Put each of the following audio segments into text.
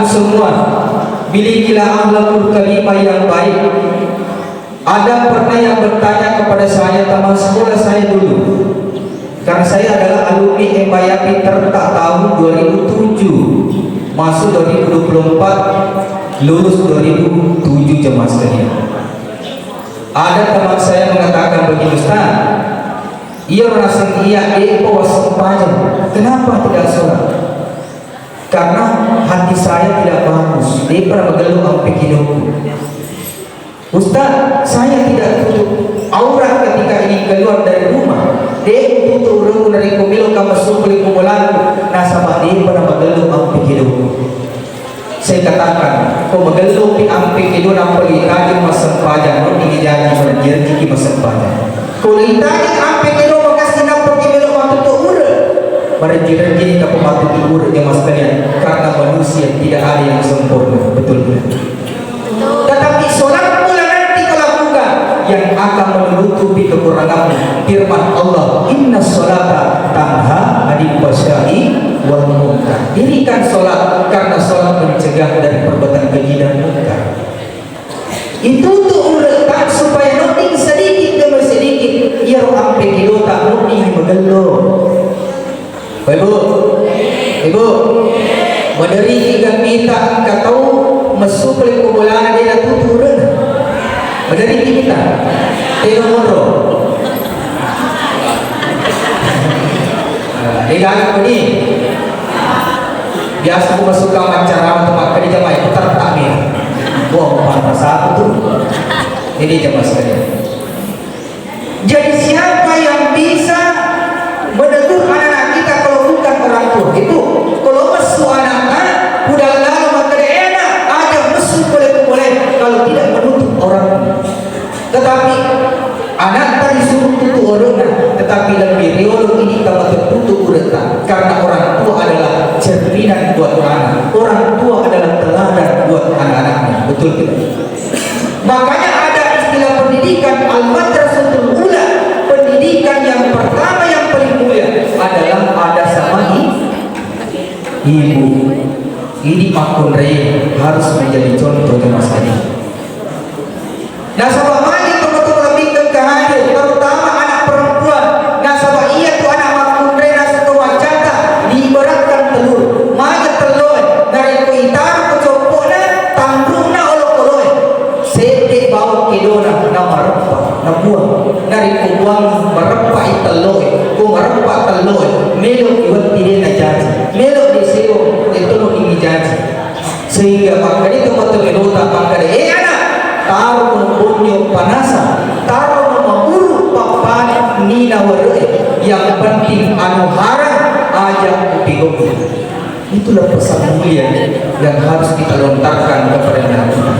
Semua milikilah akhlakul karimah yang baik. Ada pernah yang bertanya kepada saya, teman sekolah saya dulu, karena saya adalah alumni MIAP Tertak tahun 2007, masuk 2024, lulus 2007 jemaah sekalian. Ada teman saya mengatakan begini, Ustaz, ia rasa ia waspada, kenapa tidak sholat? Karena hati saya tidak bagus, dia pernah mengeluh sampai hidupku. Ustaz, saya tidak tutup aurat ketika ini keluar dari rumah. Dia tutup urung dari kumilu ke masuk beli kumulan. Nasabah dia pernah mengeluh sampai hidupku. Saya katakan, kau mengeluh sampai hidup nampoli kaji masam pajan, no ini jadi berjir kiki masam pajan. Kau ditanya sampai hidup makasih nampoli kumilu waktu tu urut. Berjir-jir ke pematu urut jemaah sekalian, karena manusia tidak ada yang sempurna, betul tidak? Tetapi solat pula nanti kau lakukan yang akan menutupi kekuranganmu. Firman Allah, Inna sholata tanha anil fahsya'i wal munkar. Dirikan solat karena solat mencegah dari perbuatan keji dan munkar. Itu untuk uretan supaya noting sedikit demi sedikit ia ampe kidota noting megelo. Ibu, madari tiga kita kau masuk ke kumpulan dia tuturun. Madari kita, tengok moro. Dia apa ni? Biasa aku masuk ke acara tempat kerja baik, putar takmir. Buang panas satu tu. Ini jemaah sekalian. Jadi siapa yang bisa menegur anak-anak kita kalau bukan orang tua? Itu kalau masuk anak-anak udah lalu maka dia enak aja masuk boleh kalau tidak menutup orang. Tetapi anak tadi suruh tutup orang, tetapi lebih reolog ini kalau tertutup uretan karena orang tua adalah cerminan buat anak. Orang tua adalah teladan buat anak-anaknya. Betul tidak? Makanya ada istilah pendidikan al-madrasatul ula. Pendidikan yang pertama yang paling mulia adalah ada sama ibu. Ini makun rei harus menjadi contoh jemaah sekalian. Nasabah maju betul lebih ke hadir, terutama anak perempuan. Nasabah iya tu anak makun rei nasabah wajata diibaratkan telur. Maju telur dari kuitar ke copona tandrungna olok-olok. Sete bau kedona nama rempah, nabuang dari kubuang merempah telur. Ku merempah telur. Melok iwat tidak najaji. Melok diseo itu lo ini janji. Sehingga makanya itu betul melota makanya anak taruh mempunyai panasa, taruh memuruk papan nina werde. Yang penting anu haram ajak digobi. Itulah pesan mulia yang harus kita lontarkan kepada anak kita.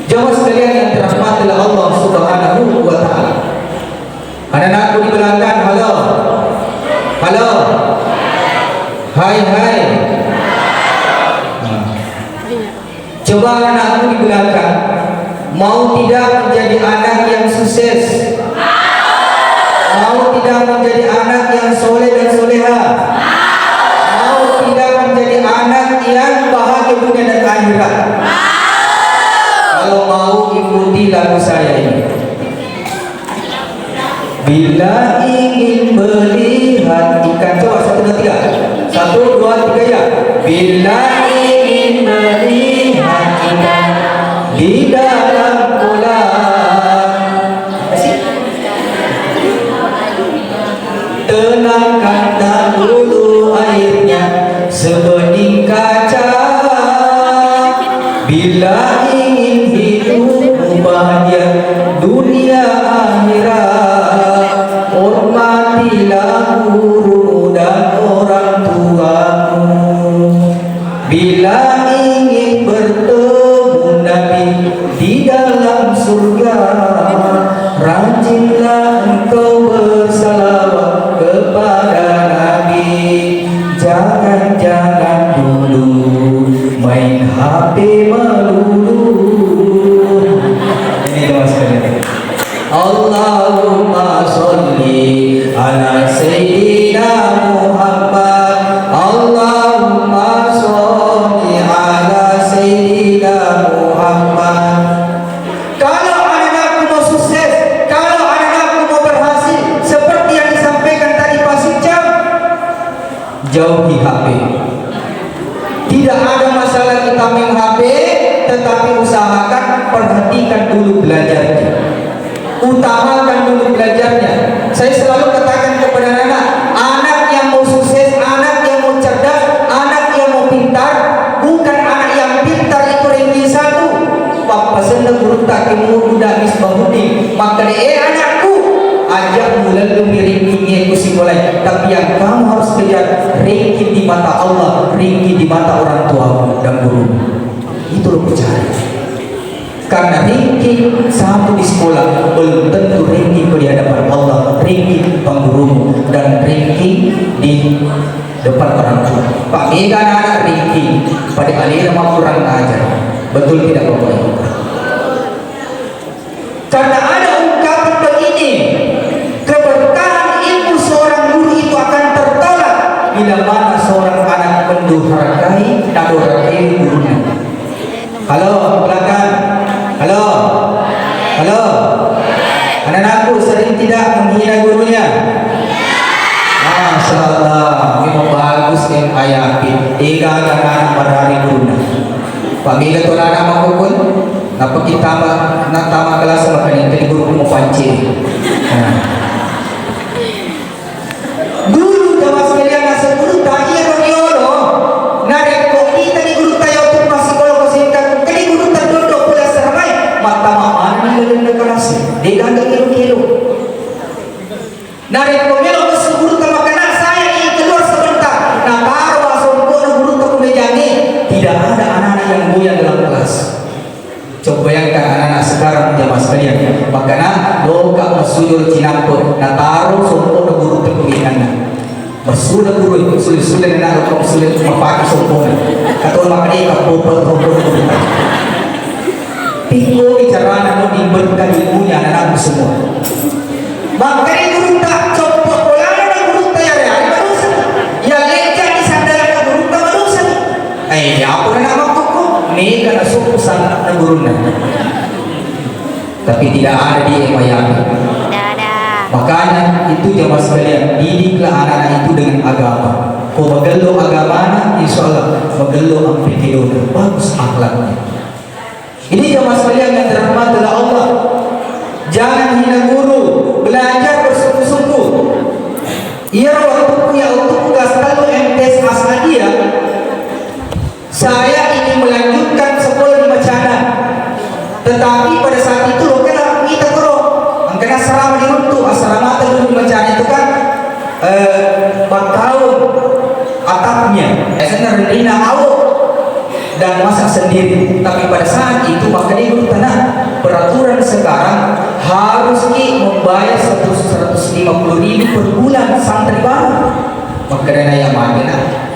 Jemaah sekalian yang dirahmati oleh Allah Subhanahu wa taala. Anak-anakku di belakang, halo. Halo. Hai. Coba anakku di belakang, mau tidak menjadi anak yang sukses? Mau tidak menjadi anak yang soleh dan soleha? Mau tidak menjadi anak yang bahagia dunia dan akhirat? Kalau mau ikuti lagu saya ini. Bila ingin melihat ikan, coba 1, 2, 3. 1, 2, 3 ya. Bila ingin melihat ikan di dalam kolam, tenangkan dahulu airnya sebening kaca. Bila ingin hidup bahagia dunia akhirat, hormatilah guru dan orang tuamu. Bila ingin bertemu Nabi di dalam surga, rajinlah engkau bersalawat kepada Nabi. Jangan dulu main HP melulu. Ini jemaah sekalian. Allahumma sholli ala sayyidina Muhammad. Allahumma sholli Tidak ada masalah kita main HP, tetapi usahakan perhatikan dulu belajarnya. Utamakan dulu belajarnya. Saya selalu katakan kepada anak, anak yang mau sukses, anak yang mau cerdas, anak yang mau pintar, bukan anak yang pintar itu ranking 1. Papa senang guru tak kemu muda misbahudi. Maka anakku, ajak mulai ranking si mulai. Tapi yang kamu harus kejar ranking di mata Allah, ranking di mata orang tua dan guru. Itu lo cari. Karena ranking satu di sekolah belum tentu ranking di hadapan Allah, ranking penggurumu dan ranking di depan orang tua. Pak Mega anak ranking pada alih nama kurang ajar. Betul tidak Bapak Ibu? Karena ada ungkapan begini, keberkahan ilmu seorang guru itu akan tertolak bila mana seorang anak mendurhakai dan durhakai gurunya. Halo, belakang. Halo. Halo. Anak-anakku sering tidak menghina gurunya? Masya Allah, memang bagus yang ayakin. Ega anak pada gurunya. Pamila tu anak aku pun, apa kita nak tamat kelas makan yang tadi guru mau pancing. Guru jawab sekalian nasa guru tak iya konyolo. Narek kopi tadi guru tayo tu masih kalau kesingkat. Kali guru tak duduk pula seramai. Mata mana ni dalam kelas? Dia dah kilo-kilo. Narek komelo masih guru tak makan saya ingin keluar sebentar. Nah baru asal guru tak kumejani. Tidak ada anak-anak yang goyang dalam kelas. Coba bayangkan anak-anak sekarang jamaah sekalian. Makanya loka masudul cinampur. Nah taruh sompong guru terpemilihan. Masudah guru itu sulit-sulit anak loka sulit memakai sompong. Kata makanya kapopel-kopel guru. Pingu bicara anak diberkan ilmunya anak-anak semua. Makanya guru tak copot bola anak guru tak ya manusia. Yang lecah di sandaran guru tak manusia. Apa nama koko? Ini karena suku sangat neguruna. Tapi tidak ada di Miami. Makanya itu jamaah sekalian, didiklah anak-anak itu dengan agama. Kau magelo agama, insya Allah magelo ang pikirun. Bagus akhlaknya. Ini jamaah sekalian yang dirahmati oleh Allah. Jangan hina guru, belajar bersungguh-sungguh. Ia waktu ya untuk tugas lalu MTS Asadiah. Saya ingin melanjutkan sekolah di Macana. Tetapi pada saat itu loh kena kita kero. Angkana asrama di runtuh, asrama dulu di Macana itu kan bakau atapnya. Biasanya rendina awak dan masak sendiri. Tapi pada saat itu maka dia bertanah peraturan sekarang harus membayar 150.000 per bulan santri baru. Maka dia yang mana?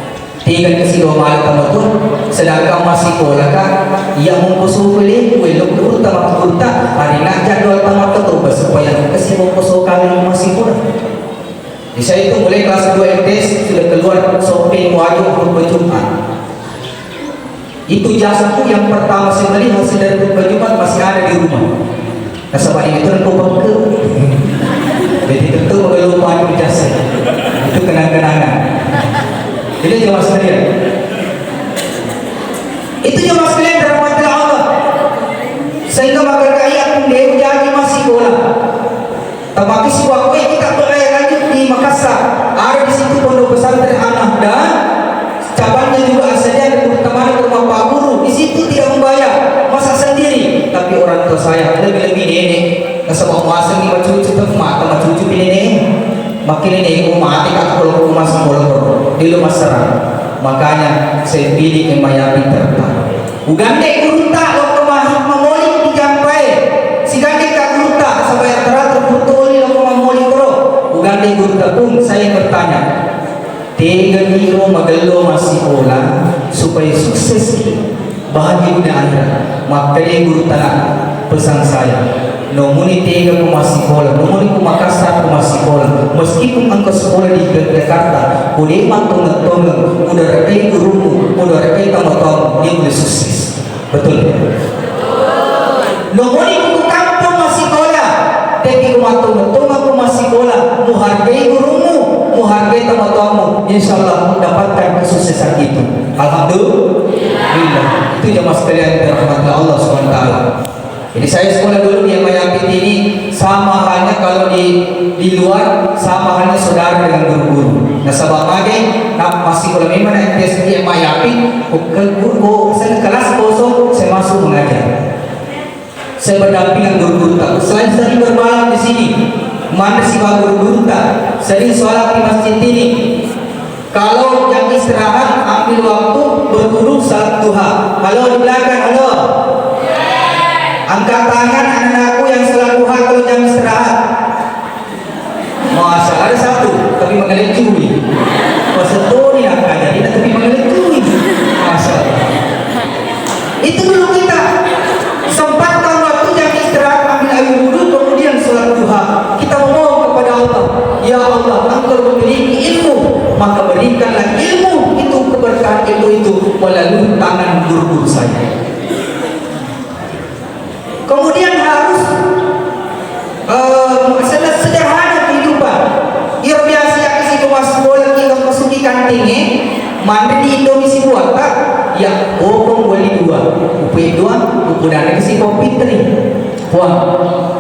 Tinggal ke sini malam tamat tu, sedangkan masih sekolah kan, yang mengkosong beli, belum berurut tamat berurut, hari nak jadwal tamat tu supaya ke sini mengkosong kali masih sekolah. Jadi saya itu mulai kelas 2 MTS sudah keluar shopping wajib khutbah Jumat. Itu jasaku yang pertama saya beli hasil dari khutbah Jumat masih ada di rumah. Sebab itu aku bangga. Jadi tentu lupa itu jasa. Itu kenang-kenangan. Jadi jemaah sekalian, itu jemaah sekalian dirahmati Allah. Sehingga maka kaya pun dia jadi masih bola. Tapi sebuah kue kita beraya lanjut di Makassar. Ada di situ pondok pesantren anak dan cabangnya juga asalnya dari teman ke rumah Pak Guru. Di situ tidak membayar, masak sendiri. Tapi orang tua saya lebih-lebih nenek. Sebab muasal ni cucu tu mata cucu nenek. Makin ini aku mati kat kalau aku masuk bola di rumah serang. Makanya saya pilih yang maya pintar. Ugande guru tak lo kemah memoli dijampai. Si gande kak guru tak sampai teratur putoli lo kemah memoli koro. Ugande guru tak pun saya bertanya. Tiga hero magalo masih bola supaya sukses bahagia dunia akhirat. Makanya guru tak pesan saya. Nomuni tiga ku masih sekolah, nomuni ku Makassar ku masih sekolah. Meskipun engkau sekolah di Jakarta, boleh matong-matong, udah rekai gurumu, udah rekai tamu-tamu, dia boleh sukses. Betul? Nomuni ku kampung masih sekolah, tapi ku matong-matong aku masih sekolah. Menghargai gurumu, menghargai tamu-tamu, insya Allah mendapatkan kesuksesan itu. Alhamdulillah. Itu jemaah sekalian dirahmati Allah SWT. Jadi saya sekolah dulu di Mayapit ini, sama halnya kalau di luar, sama halnya saudara dengan guru-guru. Nah sabab lagi, masih kalau memang MTS di Mayapit, saya kelas kosong, saya masuk mengajar. Saya berdamping dengan guru-guru tak. Selain sering bermalam di sini, mana sih guru-guru tak? Sering sholat di masjid ini. Kalau yang istirahat, ambil waktu berguru salat duha. Halo di belakang, halo. Angkat tangan anak-anakku yang salat duha kalau jam istirahat. Masa ada satu, tapi mengelecui. Masa tuh ni nak ada, tapi mengelecui. Masa. Itu dulu kita sempatkan waktu jam istirahat, ambil air wudu, kemudian salat duha. Kita memohon kepada Allah, ya Allah, Engkau memiliki ilmu, maka berikanlah ilmu itu, keberkahan ilmu itu melalui tangan guru-guru saya. Kemudian harus sederhana kehidupan. Ia biasa yang isi kemas sekolah kita masuki kantingnya, mana di Indonesia buat tak? Ya, bokong boleh dua, upai dua, upudan kasih kopi teri. Wah,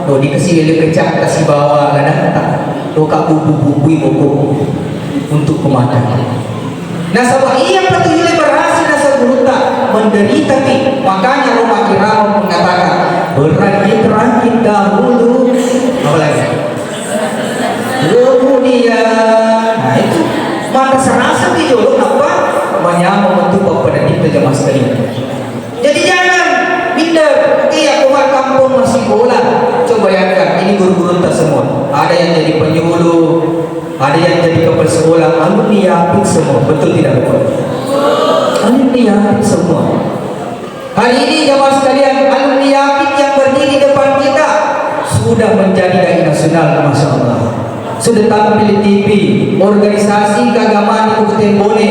do dikasih lele kecap kasih bawa ladang tak? Do kak bubu-bubui bokong untuk pemakan. Nah, sebab ia petunjuknya berhasil nasa buruta menderita ki. Makanya Roma Kiramo mengatakan berakit-rakit dahulu, apa lagi? Kemudian, nah itu maka serasa ki jolo apa? Banyak membentuk pada kita jemaah sekalian. Jadi jangan minder. Iya, keluar kampung masih bola. Coba bayangkan, ini guru-guru tak semua. Ada yang jadi penyuluh, ada yang jadi kepala sekolah, alumni Yapit semua, betul tidak betul? Alumni Yapit semua. Hari ini jemaah sekalian, alumni Yapit yang berdiri depan kita sudah menjadi dai nasional, masya Allah. Sudah tampil di TV, organisasi keagamaan di Kabupaten Bone,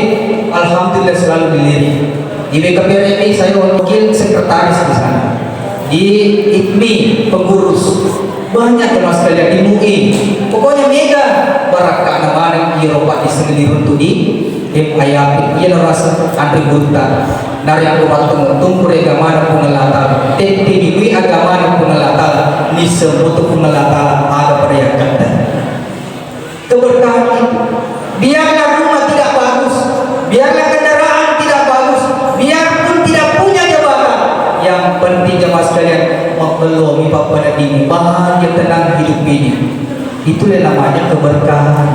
alhamdulillah selalu dilirik. Di BKPRMI saya wakil sekretaris di sana. Di IPMI pengurus. Banyak jemaah sekalian di MUI. Pokoknya mega barak nama Eropa di sendiri untuk di Ayapit. Ia rasa antri bunta. Dari aku tunggu agama pengelatan. Tetapi agama pengelatan. Ni semua tu pengelatan ada pada yang kata. Keberkahan itu. Biarlah rumah tidak bagus, biarlah kendaraan tidak bagus, biarpun tidak punya jabatan, yang penting jemaah sekalian mengelomi pada diri, bahagia tenang hidup ini. Itulah namanya keberkahan.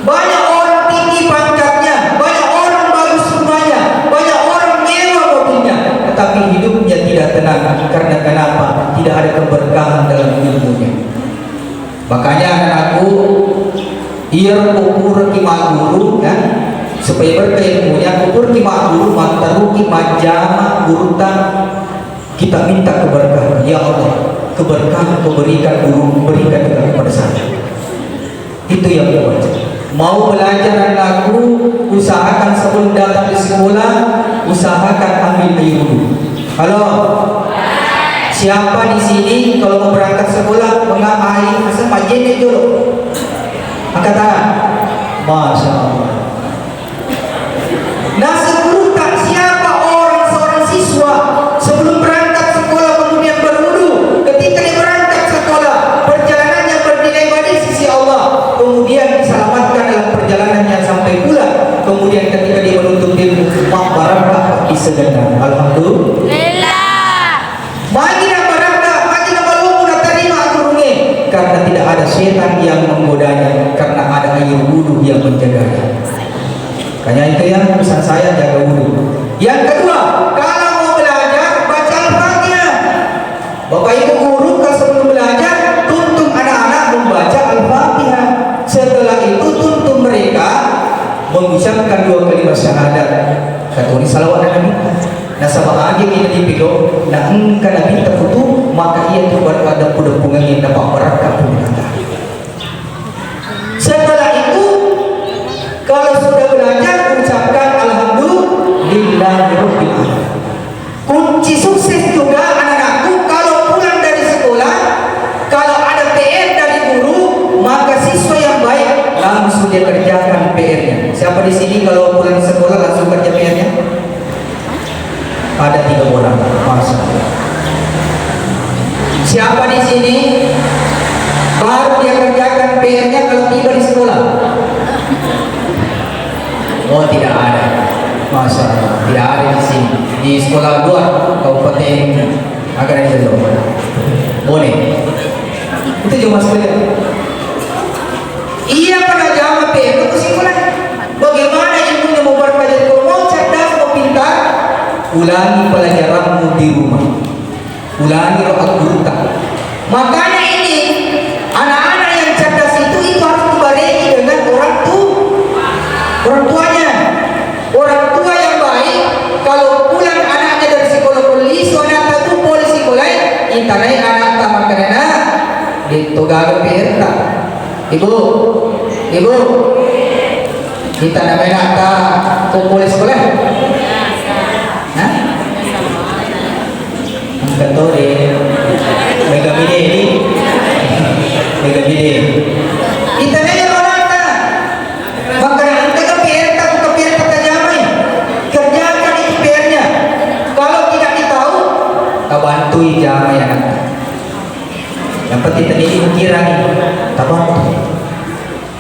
Banyak orang tinggi pangkatnya, banyak orang bagus rumahnya, banyak orang mewah mobilnya, tetapi hidupnya tidak tenang. Karena kenapa? Tidak ada keberkahan dalam ilmunya. Makanya anakku, ia ukur kima guru kan, supaya berkah ilmunya. Ukur kima guru, mantaru kima jama gurutan. Kita minta keberkahan, ya Allah, keberkahan Kau berikan guru, berikan juga kepada saya. Itu yang Kau baca. Mau belajar anakku, usahakan sebelum datang di sekolah, usahakan ambil air wudu. Halo. Siapa di sini kalau mau berangkat sekolah mengambil air asal majene dulu? Angkat tangan. Masya Allah. Nah, sebelum tak siapa seorang siswa sebelum berangkat sekolah kemudian berwudu, ketika dia berangkat sekolah perjalanannya bernilai baik di sisi Allah, kemudian diselamatkan dalam perjalanannya sampai pulang, kemudian ketika dia menuntut ilmu, mak barakah di segenap. Alhamdulillah. Bagi nak barakah, bagi nak balung nak terima agurunge, karena tidak ada setan yang menggodanya, karena ada air wudu yang menjaganya. Makanya itu yang pesan saya, jaga wudu. Yang kedua, kalau mau belajar baca Al-Fatihah. Bapak Ibu guru kalau sebelum belajar tuntun anak-anak membaca Al-Fatihah. Setelah itu tuntun mereka mengucapkan 2 kalimat syahadat. Kata ini salawat Nabi. Nah sama aja kita dipilih, nah engkau Nabi terputu, maka ia itu berada pada punggungnya dapat berakah punggungnya. Setelah itu, kalau sudah belajar, ucapkan Alhamdulillahirabbil alamin. Kunci sukses juga anak-anakku kalau pulang dari sekolah, kalau ada PR dari guru, maka siswa yang baik langsung dia kerjakan PR-nya. Siapa di sini kalau pulang sekolah langsung kerja PR-nya? Ada 3 orang. Masa. Siapa di sini baru dia kerjakan PR-nya kalau tiba di sekolah? Oh, tidak ada. Masa tidak ada di sini. Di sekolah luar Kabupaten Agar itu boleh. Itu cuma sekalian. Iya pada zaman PR itu kesimpulan. Bagaimana ilmunya mau berkajian? Kalau mau cerdas, mau pintar, ulangi pelajaranmu di rumah. Ulangi rokat guru. Makanya ini anak-anak yang cerdas itu harus dibarengi dengan orang tuanya. Orang tua yang baik, kalau pulang anaknya dari sekolah polisi, anak itu polisi mulai, intanai anak tamat karena ditogaga perta. Ibu, kita namanya anak polisi sekolah. Hah? Angkat tore, mega bide ini, mega bide. Kita nanya orang tak, maka anda ke PR tak, bukan PR kata jamai, kerjakan itu PR-nya. Kalau tidak ditahu, tak bantu jamai anak. Yang penting tadi kira nih, tak bantu.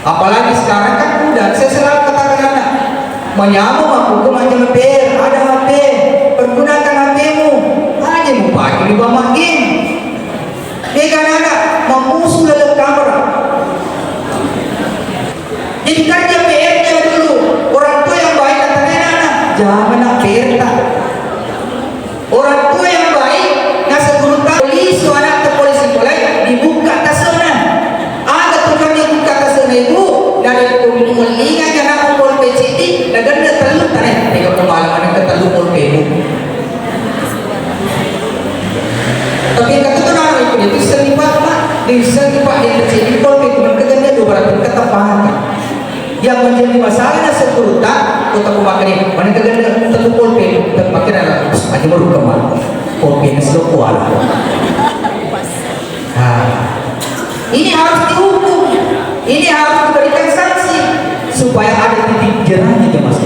Apalagi sekarang kan mudah, saya selalu katakan anak, menyambung aku ke macam PR, ada HP, pergunakan HP-mu. Aja mau pakai di bawah game. Dia anak memusuh dalam kamera. Jadi kerja PR-nya dulu. Orang tua yang baik katanya anak, jangan nak PR tak. Orang tua yang baik ngasih guru polisi anak ke polisi mulai dibuka tasnya. Ada tukang dibuka tasnya itu dari pemulingnya jangan pol PCD dan dia terlalu tarik. Tengok pengalaman yang terlalu pol PCD. Tapi kata tu orang itu selipat pak, diselipat dia terjadi konflik berkaitan dengan ketepatan. Yang menjadi masalahnya sekurita kota pemakaian mana keganda tentu polpen terpakai dalam aja baru kemana polpen selokuan. Ini harus dihukum, ini harus diberikan sanksi supaya ada titik jerahnya ya mas.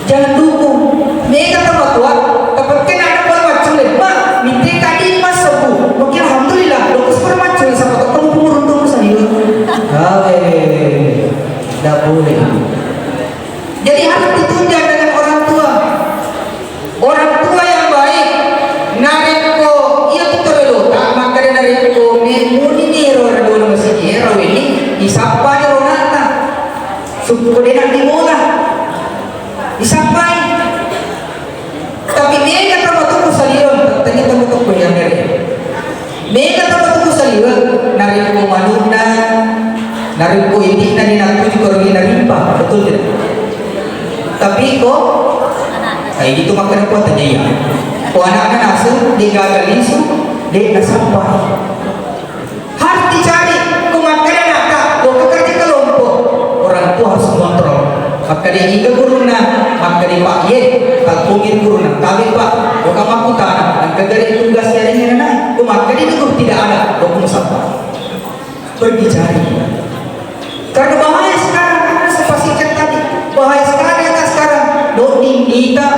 Jangan dukung. Mereka tambah kuat, tapi ada pola macam lemak. Minta kadi mas sebu, mungkin alhamdulillah. Lokus permacam sama ketemu pemuruntung sendiri. Tidak boleh. Jadi harus ditunjang dengan orang tua. Orang tua yang baik. Nariko, iya kita relo. Tak maka dia nariko. Muni ni orang dulu masih hero ini. Disapa ni Ronata. Suku dia nak dimula. Disapai. Tapi mereka tak betul saliran. Tanya tak betul yang dari. Mereka tak betul saliran. Nariko manuna. Nariko ini nanti nanti juga orang narimpa, betul tidak? Tapi kok, kayak gitu makan apa tanya ya? Kok anak-anak nasi, dia gagal isu, dia nak sampai. Harus dicari, kok makan anak tak, kok kerja kelompok. Orang tua harus mengontrol. Maka dia iga guruna, maka dia pak ye, kalpungin guruna, kawin pak, kok kamu aku tanah, dan kegari tugas jadinya anak, kok maka dia itu tidak ada, kok kamu sampai. Pergi cari. Karena bahaya sekarang, karena saya pastikan tadi, bahaya sekarang yang sekarang, doding dita,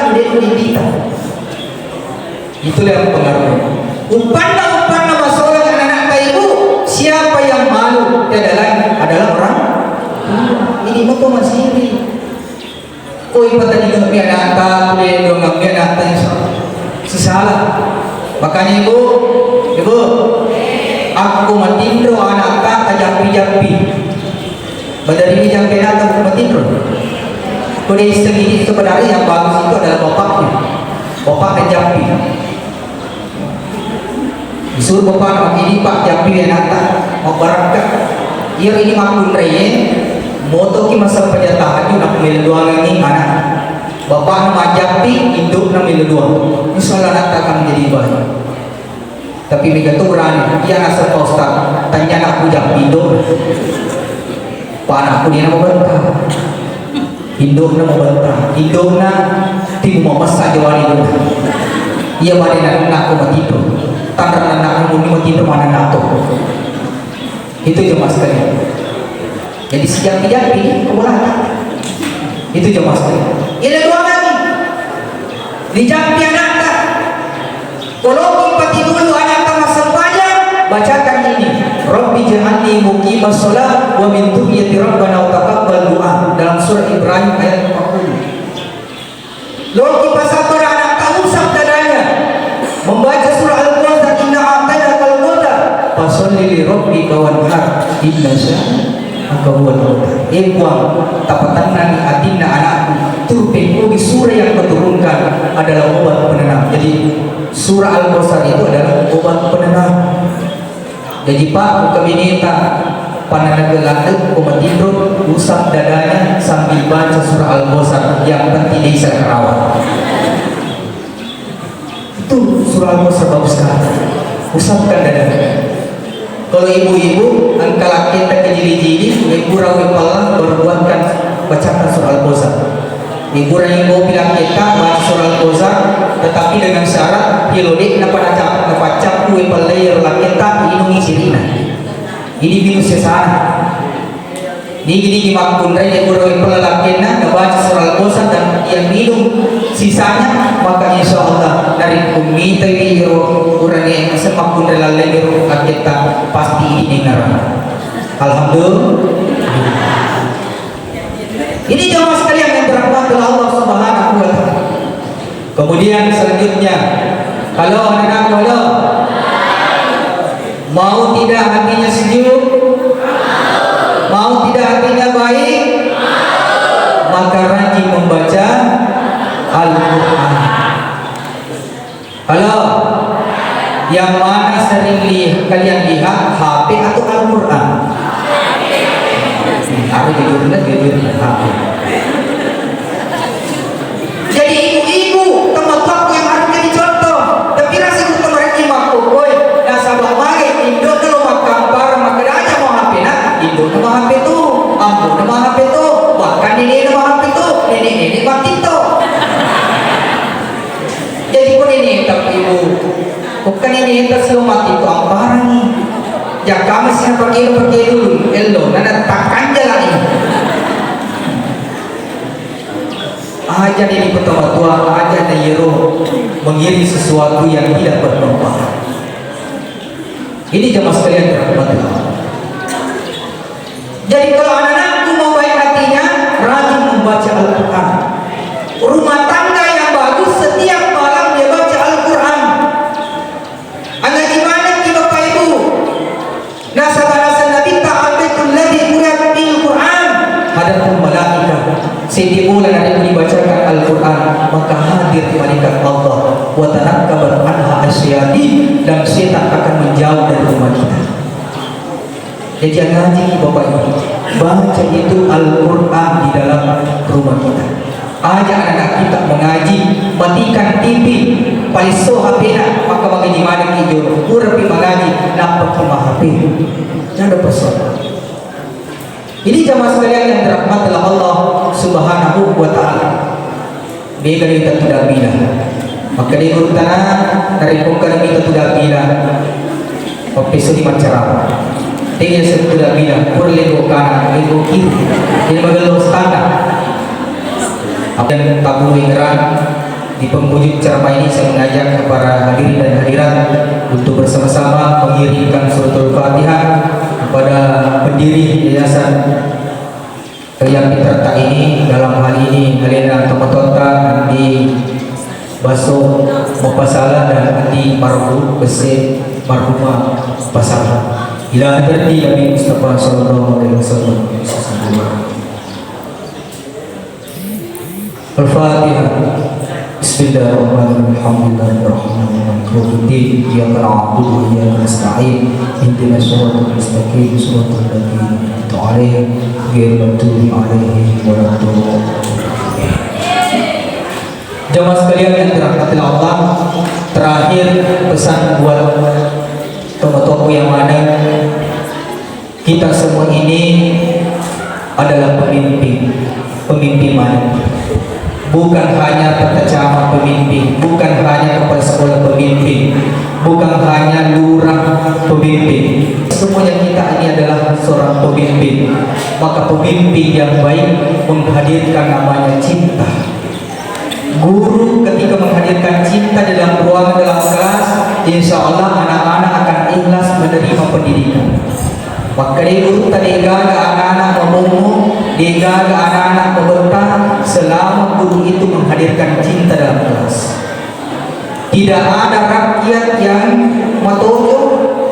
itulah yang pengaruh. Umpan masalah anak ibu, siapa yang malu? Tiada lain adalah orang. Ini mau masih ini. Koi patah di kami anak tak, boleh dong kami anak tak salah. Makanya ibu, aku matindro anak tak jampi. Badari ini yang kena atau matindro. Kode istri sebenarnya yang bagus itu adalah bapaknya. Bapaknya jampi. Disuruh bapak ini pak jampi yang nata mau berangkat. Ia ini makun reye. Moto ki masa penjatahan itu nak milu dua lagi anak. Bapak nama jampi hidup nak milu dua. Insyaallah nata akan menjadi baik. Tapi mereka tu berani. Ia nasa ustaz tanya aku jampi hidup. Pak anakku dia nama bantah. Hidup nama bantah. Hidup na tibu mau masak jawari itu. Ia pada nak aku mati itu. Tanda anak aku mati itu mana nato. Itu cuma sekali. Jadi sejak pilih kemuliaan. Itu jemaah sekalian. Ini dua lagi. Dijampi anak tak. Kalau pati dulu anak tak masuk panjang, bacakan ini. Rabbi ja'alni muqimas shalah wa min dhurriyyati rabbana wa taqabbal du'a dalam surah Ibrahim ayat 40. Lalu kita sabar anak tak usah dadanya membaca surah Al-Qur'an inna a'tainaka al-huda fasholli li rabbika wanhar inna syani'aka huwal abtar. Buang tapatan nani atina anakku turpinku di surah yang keturunkan adalah obat penenang. Jadi surah Al-Qur'an itu adalah obat penenang. Jadi Pak kabineta pananagelanteuk umat tidur usap dadanya sambil baca surah Al-Qur'an yang penting bisa kerawat. Itu surah Al-Qur'an bagus sekali. Usapkan dadanya. Kalau ibu-ibu angkat kita ke jili-jili, ibu rawi pala berbuatkan bacakan surah Al-Qur'an. Ibu rawi bilang kita baca surah Al-Qur'an, tetapi dengan syarat hilodik napa cap kue pelayer kita inungi sirina. Ini binus sesana. Ini gimakun rai ibu rawi pala kita baca surah Al-Qur'an dan yang minum sisanya maka insya Allah dari kumi tadi urangnya semakun lalai kita pasti ini ngarang. Alhamdulillah. Ini jamaah sekalian yang dirahmati Allah Subhanahu wa taala. Kemudian selanjutnya kalau anak kalau mau tidak hatinya sejuk, mau tidak hatinya baik, maka rajin membaca Al-Quran. Halo, yang mana sering kalian lihat HP atau Al-Quran? Aku jujur HP. Jadi ibu-ibu teman-teman yang harus jadi contoh. Tapi rasa itu kemarin imak boy. Dan sahabat mari Indo kalau makan barang makan aja mau HP nak. Indo nama HP tu, ambo nama HP tu, bahkan ini nama HP tu, ini mati tu. Jadi pun ini tapi ibu, bukan ini terselum mati tu ambarang ni. Ya kami sih pergi dulu, elo, nana takkan jalan ini. Aja ini pertama tua, aja nayero mengirim sesuatu yang tidak bermanfaat. Ini jemaah sekalian dirahmati Allah. Jadi kalau anak-anakku mau baik hatinya, rajin membaca Al-Quran. Rumah tangga yang bagus setiap malam dia baca Al-Quran. Anda gimana ki Bapak Ibu? Nasabah Nabi ta'abatul ladzi quri'at bil Quran. Hadapun malaikat. Sedimula nanti dibacakan Al-Quran maka hadir malaikat Allah wa tanakkabat anha asyadi dan setan akan menjauh dari rumah kita. Jadi ngaji Bapak Ibu, baca itu Al-Quran di dalam rumah kita. Ajak anak kita mengaji, matikan TV, paliso HP maka bagaimana kita murapi mengaji nampak rumah HP. Jangan persoalan. Ini jamaah sekalian yang dirahmati Allah Subhanahu wa taala. Dia kita tidak bila. Maka di urutana dari pokok kita tidak bila. Episode di masyarakat. Dia sudah bila perlu kanan, perlu kiri. Ini bagaimana standar. Dan tamu ingran di penghujung ceramah ini saya mengajak kepada hadirin dan hadirat untuk bersama-sama mengirimkan suratul Fatihah kepada pendiri yayasan yang ditertak ini. Dalam hal ini Helena Tomatota, Andi Baso Mopasala dan Andi Marfu Bese Marhumah Pasala. Ila hadrati Nabi Mustafa sallallahu alaihi wasallam. Al-Fatihah. Bismillahirrahmanirrahim. Alhamdulillahirrahmanirrahim. Iyyaka na'budu wa iyyaka nasta'in. Ihdinas siratal mustaqim, siratal ladzina an'amta 'alaihim ghairil maghdubi 'alaihim waladdallin. Jamaah sekalian yang dirahmati Allah, terakhir pesan buat tokoh-tokoh yang ada, kita semua ini adalah pemimpin mana? Bukan hanya tata cara pemimpin, bukan hanya kepala sekolah pemimpin, bukan hanya lurah pemimpin. Semuanya kita ini adalah seorang pemimpin. maka pemimpin yang baik menghadirkan namanya cinta. Guru ketika menghadirkan cinta dalam ruangan dalam kelas, insya Allah anak-anak akan ikhlas menerima pendidikan. Maka guru tadi gaga anak-anak ngomong, dia gaga anak-anak membentak selama guru itu menghadirkan cinta dalam kelas. Tidak ada rakyat yang matojo,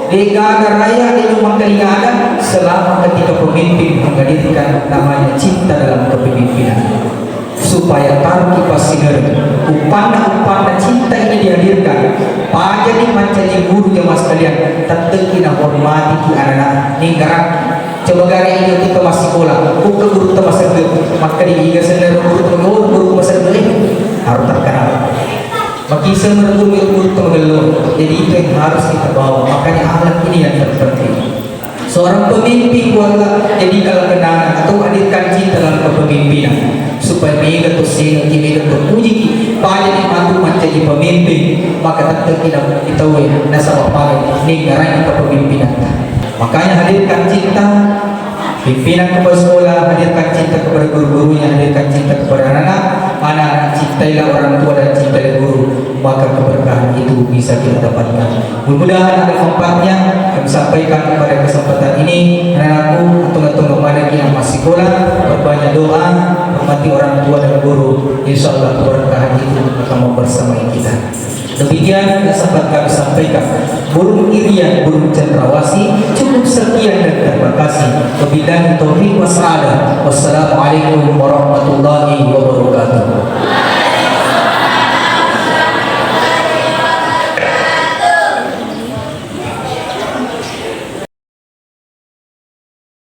dia gaga raya dia cuma ada selama ketika pemimpin menghadirkan namanya cinta dalam kepemimpinan. Supaya tarki pasinger upana cinta ini dihadirkan pajadi pancani guru jemaah sekalian tentu kita hormati ki anak-anak ni gerak coba gari ini ketika masih sekolah bukan guru termasuk maka diiga sendiri guru masuk harus terkenal bagi semua guru tergelur. Jadi itu yang harus kita bawa, makanya akhlak ini yang terpenting. Seorang pemimpin keluarga jadi kalau kenangan atau hadirkan cinta dalam kepemimpinan supaya mega tu sehingga mega tu puji pada dimantu menjadi pemimpin, maka tentu kita tahu nasabah pada negara kepemimpinan. Makanya hadirkan cinta pimpinan kepada sekolah, hadirkan cinta kepada guru-gurunya, hadirkan cinta kepada anak-anak, cintailah orang tua dan cintai guru, maka keberkahan itu bisa kita dapatkan. Mudah-mudahan ada manfaatnya kami sampaikan pada kesempatan ini. Anak-anakku, tunggu-tunggu kepada yang masih sekolah, berbanyak doa, hormati orang tua dan guru, insya Allah keberkahan itu akan membersamai kita. Demikian yang sempat kami sampaikan. Burung irian, burung cendrawasih. Cukup sekian dan terima kasih. Wabillahi taufiq wassalam. Wassalamualaikum warahmatullahi wabarakatuh.